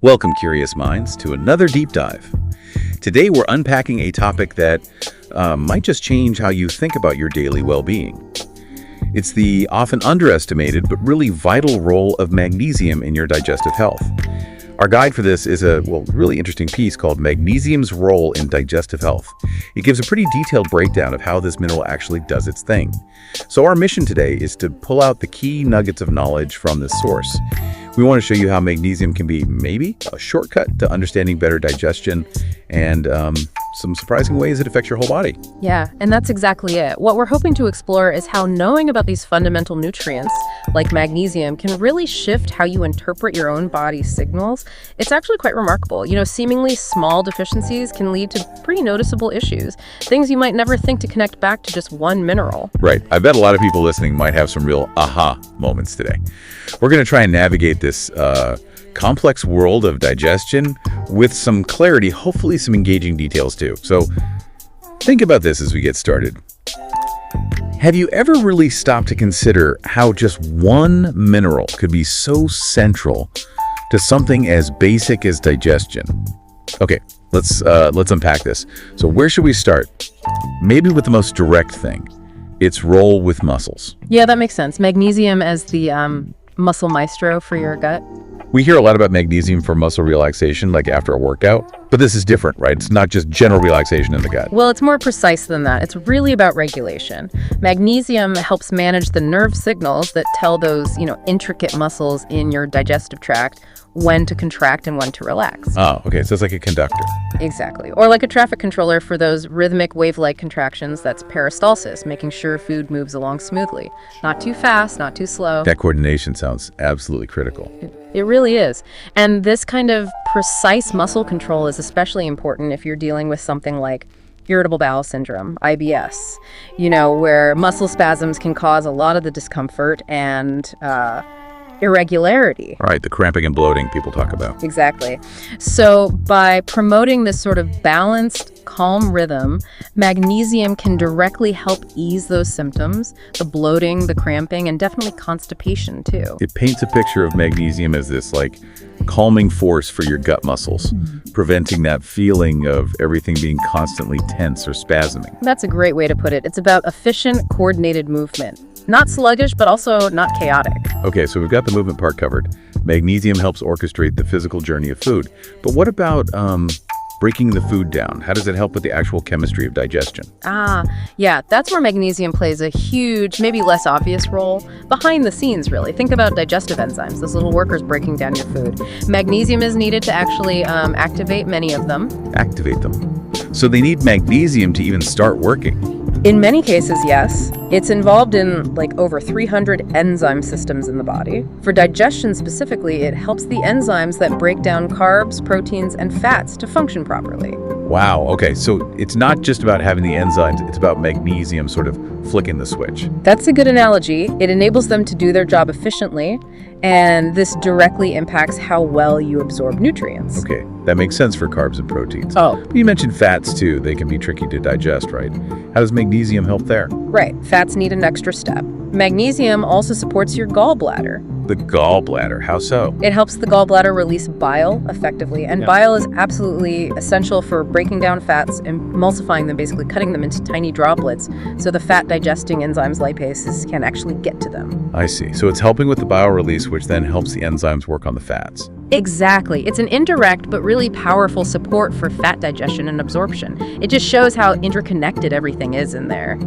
Welcome, curious minds, to another deep dive. Today we're unpacking a topic that might just change how you think about your daily well-being. It's the often underestimated but really vital role of magnesium in your digestive health. Our guide for this is a really interesting piece called Magnesium's Role in Digestive Health. It gives a pretty detailed breakdown of how this mineral actually does its thing. So our mission today is to pull out the key nuggets of knowledge from this source. We want to show you how magnesium can be maybe a shortcut to understanding better digestion and some surprising ways it affects your whole body. Yeah, and that's exactly it. What we're hoping to explore is how knowing about these fundamental nutrients, like magnesium, can really shift how you interpret your own body's signals. It's actually quite remarkable. Seemingly small deficiencies can lead to pretty noticeable issues, things you might never think to connect back to just one mineral. Right. I bet a lot of people listening might have some real aha moments today. We're going to try and navigate this complex world of digestion with some clarity, hopefully some engaging details too. So think about this as we get started. Have you ever really stopped to consider how just one mineral could be so central to something as basic as digestion? Okay, let's unpack this. So where should we start? Maybe with the most direct thing, its role with muscles. Yeah, that makes sense. Magnesium as the muscle maestro for your gut. We hear a lot about magnesium for muscle relaxation, like after a workout, but this is different, right? It's not just general relaxation in the gut. Well, it's more precise than that. It's really about regulation. Magnesium helps manage the nerve signals that tell those, intricate muscles in your digestive tract when to contract and when to relax. Oh, okay. So it's like a conductor. Exactly. Or like a traffic controller for those rhythmic wave-like contractions. That's peristalsis, making sure food moves along smoothly. Not too fast, not too slow. That coordination sounds absolutely critical. It really is. And this kind of precise muscle control is especially important if you're dealing with something like irritable bowel syndrome, IBS, where muscle spasms can cause a lot of the discomfort and irregularity. Right, the cramping and bloating people talk about. Exactly. So by promoting this sort of balanced, calm rhythm, magnesium can directly help ease those symptoms, the bloating, the cramping, and definitely constipation too. It paints a picture of magnesium as this calming force for your gut muscles, preventing that feeling of everything being constantly tense or spasming. That's a great way to put it. It's about efficient, coordinated movement. Not sluggish, but also not chaotic. Okay, so we've got the movement part covered. Magnesium helps orchestrate the physical journey of food. But what about breaking the food down? How does it help with the actual chemistry of digestion? Yeah, that's where magnesium plays a huge, maybe less obvious role. Behind the scenes, really. Think about digestive enzymes, those little workers breaking down your food. Magnesium is needed to actually activate many of them. Activate them. So they need magnesium to even start working. In many cases, yes. It's involved in over 300 enzyme systems in the body. For digestion specifically, it helps the enzymes that break down carbs, proteins, and fats to function properly. Wow, okay, so it's not just about having the enzymes, it's about magnesium sort of flicking the switch. That's a good analogy. It enables them to do their job efficiently, and this directly impacts how well you absorb nutrients. Okay, that makes sense for carbs and proteins. Oh. You mentioned fats too. They can be tricky to digest, right? How does magnesium help there? Right, fats need an extra step. Magnesium also supports your gallbladder. The gallbladder, how so? It helps the gallbladder release bile effectively, and bile is absolutely essential for breaking down fats, emulsifying them, basically cutting them into tiny droplets, so the fat-digesting enzymes lipases can actually get to them. I see. So it's helping with the bile release, which then helps the enzymes work on the fats. Exactly. It's an indirect but really powerful support for fat digestion and absorption. It just shows how interconnected everything is in there,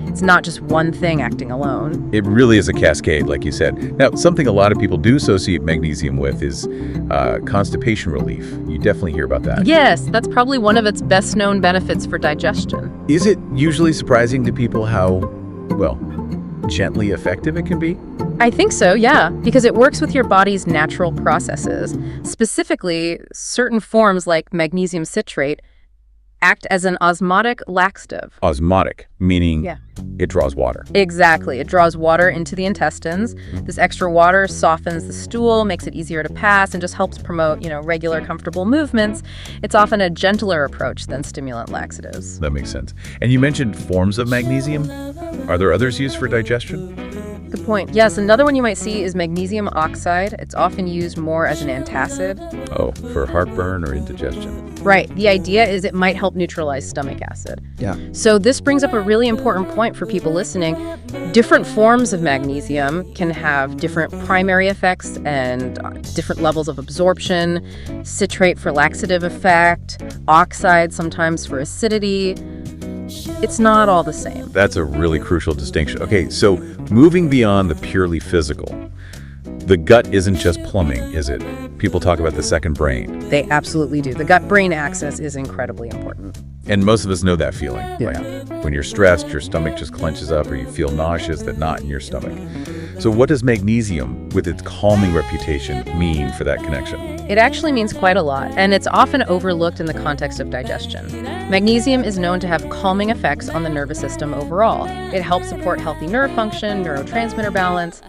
It's not just one thing acting alone. It really is a cascade, like you said. Now, something a lot of people do associate magnesium with is constipation relief. You definitely hear about that. Yes, that's probably one of its best-known benefits for digestion. Is it usually surprising to people how, gently effective it can be? I think so, yeah, because it works with your body's natural processes. Specifically, certain forms like magnesium citrate act as an osmotic laxative. Osmotic, meaning it draws water. Exactly. It draws water into the intestines. This extra water softens the stool, makes it easier to pass, and just helps promote, regular, comfortable movements. It's often a gentler approach than stimulant laxatives. That makes sense. And you mentioned forms of magnesium. Are there others used for digestion? Good point. Yes, another one you might see is magnesium oxide. It's often used more as an antacid. Oh, for heartburn or indigestion. Right. The idea is it might help neutralize stomach acid. Yeah. So this brings up a really important point for people listening. Different forms of magnesium can have different primary effects and different levels of absorption. Citrate for laxative effect, oxide sometimes for acidity. It's not all the same. That's a really crucial distinction. Okay, so moving beyond the purely physical, the gut isn't just plumbing, is it? People talk about the second brain. They absolutely do. The gut-brain axis is incredibly important. And most of us know that feeling. Yeah. Like when you're stressed, your stomach just clenches up or you feel nauseous, that knot in your stomach. So what does magnesium, with its calming reputation, mean for that connection? It actually means quite a lot, and it's often overlooked in the context of digestion. Magnesium is known to have calming effects on the nervous system overall. It helps support healthy nerve function, neurotransmitter balance,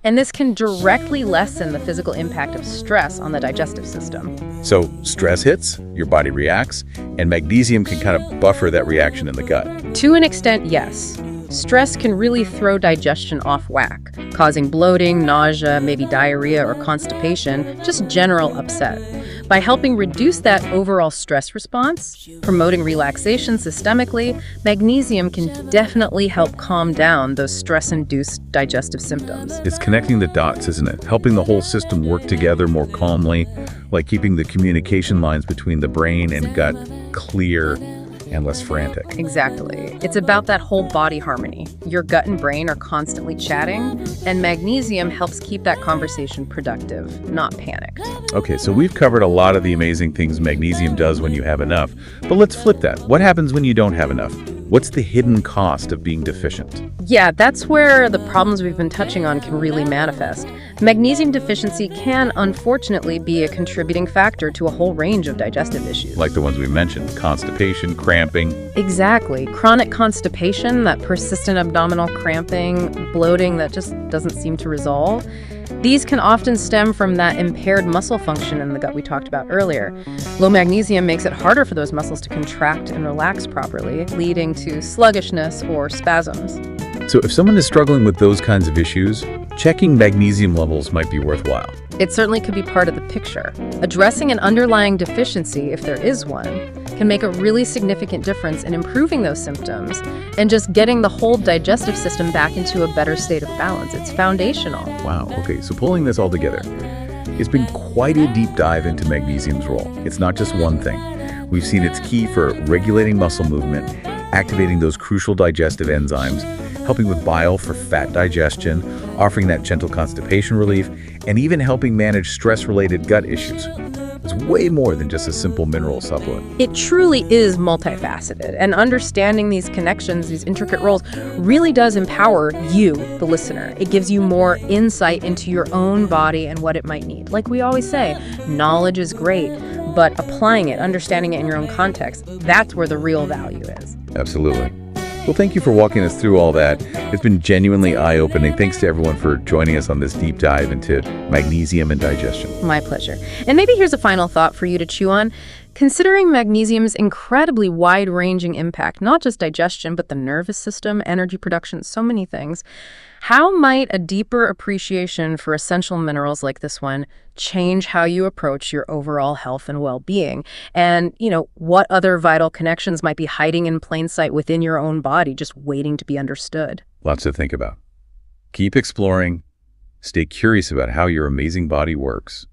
and this can directly lessen the physical impact of stress on the digestive system. So stress hits, your body reacts, and magnesium can kind of buffer that reaction in the gut. To an extent, yes. Stress can really throw digestion off whack, causing bloating, nausea, maybe diarrhea or constipation, just general upset. By helping reduce that overall stress response, promoting relaxation systemically, magnesium can definitely help calm down those stress-induced digestive symptoms. It's connecting the dots, isn't it? Helping the whole system work together more calmly, like keeping the communication lines between the brain and gut clear and less frantic. Exactly. It's about that whole body harmony. Your gut and brain are constantly chatting, and magnesium helps keep that conversation productive, not panicked. Okay, so we've covered a lot of the amazing things magnesium does when you have enough, but let's flip that. What happens when you don't have enough? What's the hidden cost of being deficient? Yeah, that's where the problems we've been touching on can really manifest. Magnesium deficiency can, unfortunately, be a contributing factor to a whole range of digestive issues. Like the ones we mentioned, constipation, cramping. Exactly. Chronic constipation, that persistent abdominal cramping, bloating that just doesn't seem to resolve. These can often stem from that impaired muscle function in the gut we talked about earlier. Low magnesium makes it harder for those muscles to contract and relax properly, leading to sluggishness or spasms. So if someone is struggling with those kinds of issues, checking magnesium levels might be worthwhile. It certainly could be part of the picture. Addressing an underlying deficiency, if there is one, can make a really significant difference in improving those symptoms and just getting the whole digestive system back into a better state of balance. It's foundational. Wow, okay, so pulling this all together, it's been quite a deep dive into magnesium's role. It's not just one thing. We've seen it's key for regulating muscle movement, activating those crucial digestive enzymes, helping with bile for fat digestion, offering that gentle constipation relief, and even helping manage stress-related gut issues. It's way more than just a simple mineral supplement. It truly is multifaceted, and understanding these connections, these intricate roles, really does empower you, the listener. It gives you more insight into your own body and what it might need. Like we always say, knowledge is great, but applying it, understanding it in your own context, that's where the real value is. Absolutely. Well, thank you for walking us through all that. It's been genuinely eye-opening. Thanks to everyone for joining us on this deep dive into magnesium and digestion. My pleasure. And maybe here's a final thought for you to chew on. Considering magnesium's incredibly wide-ranging impact, not just digestion, but the nervous system, energy production, so many things, how might a deeper appreciation for essential minerals like this one change how you approach your overall health and well-being? And, what other vital connections might be hiding in plain sight within your own body, just waiting to be understood? Lots to think about. Keep exploring. Stay curious about how your amazing body works.